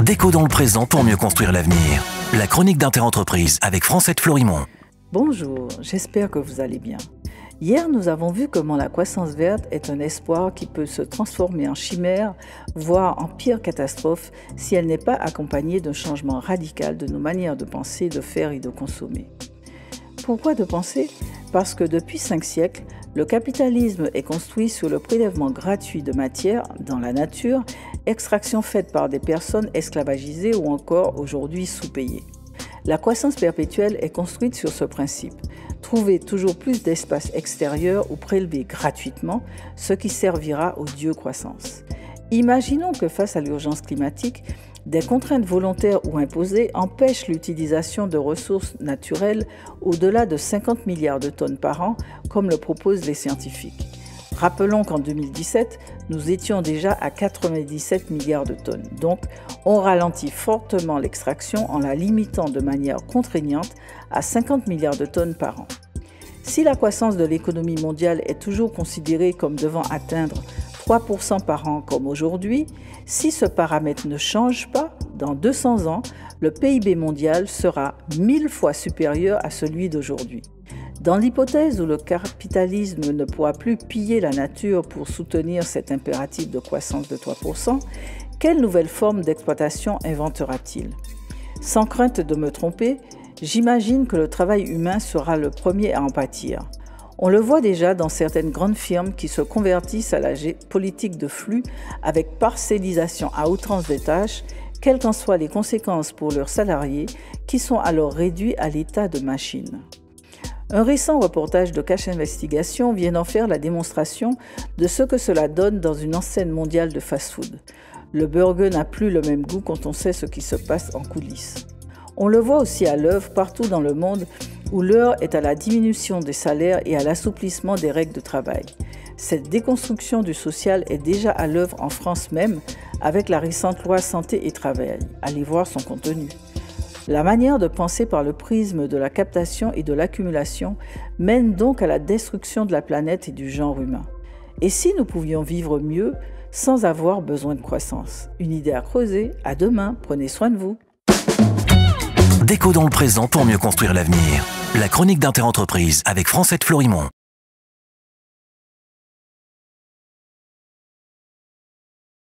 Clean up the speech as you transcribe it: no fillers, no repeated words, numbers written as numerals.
Déco dans le présent pour mieux construire l'avenir. La chronique d'Interentreprise avec France 7 Florimont. Bonjour, j'espère que vous allez bien. Hier, nous avons vu comment la croissance verte est un espoir qui peut se transformer en chimère, voire en pire catastrophe, si elle n'est pas accompagnée d'un changement radical de nos manières de penser, de faire et de consommer. Pourquoi de penser ? Parce que depuis 5 siècles, le capitalisme est construit sur le prélèvement gratuit de matière dans la nature, extraction faite par des personnes esclavagisées ou encore aujourd'hui sous-payées. La croissance perpétuelle est construite sur ce principe. Trouver toujours plus d'espace extérieur ou prélever gratuitement, ce qui servira au dieu croissance. Imaginons que face à l'urgence climatique, des contraintes volontaires ou imposées empêchent l'utilisation de ressources naturelles au-delà de 50 milliards de tonnes par an, comme le proposent les scientifiques. Rappelons qu'en 2017, nous étions déjà à 97 milliards de tonnes. Donc, on ralentit fortement l'extraction en la limitant de manière contraignante à 50 milliards de tonnes par an. Si la croissance de l'économie mondiale est toujours considérée comme devant atteindre 3% par an comme aujourd'hui, si ce paramètre ne change pas, dans 200 ans, le PIB mondial sera 1000 fois supérieur à celui d'aujourd'hui. Dans l'hypothèse où le capitalisme ne pourra plus piller la nature pour soutenir cet impératif de croissance de 3%, quelle nouvelle forme d'exploitation inventera-t-il ? Sans crainte de me tromper, j'imagine que le travail humain sera le premier à en pâtir. On le voit déjà dans certaines grandes firmes qui se convertissent à la politique de flux avec parcellisation à outrance des tâches, quelles qu'en soient les conséquences pour leurs salariés qui sont alors réduits à l'état de machines. Un récent reportage de Cash Investigation vient d'en faire la démonstration de ce que cela donne dans une enseigne mondiale de fast-food. Le burger n'a plus le même goût quand on sait ce qui se passe en coulisses. On le voit aussi à l'œuvre partout dans le monde où l'heure est à la diminution des salaires et à l'assouplissement des règles de travail. Cette déconstruction du social est déjà à l'œuvre en France même avec la récente loi Santé et Travail. Allez voir son contenu. La manière de penser par le prisme de la captation et de l'accumulation mène donc à la destruction de la planète et du genre humain. Et si nous pouvions vivre mieux sans avoir besoin de croissance ? Une idée à creuser. À demain, prenez soin de vous. Déco dans le présent pour mieux construire l'avenir. La chronique d'Interentreprise avec France 7 Florimont.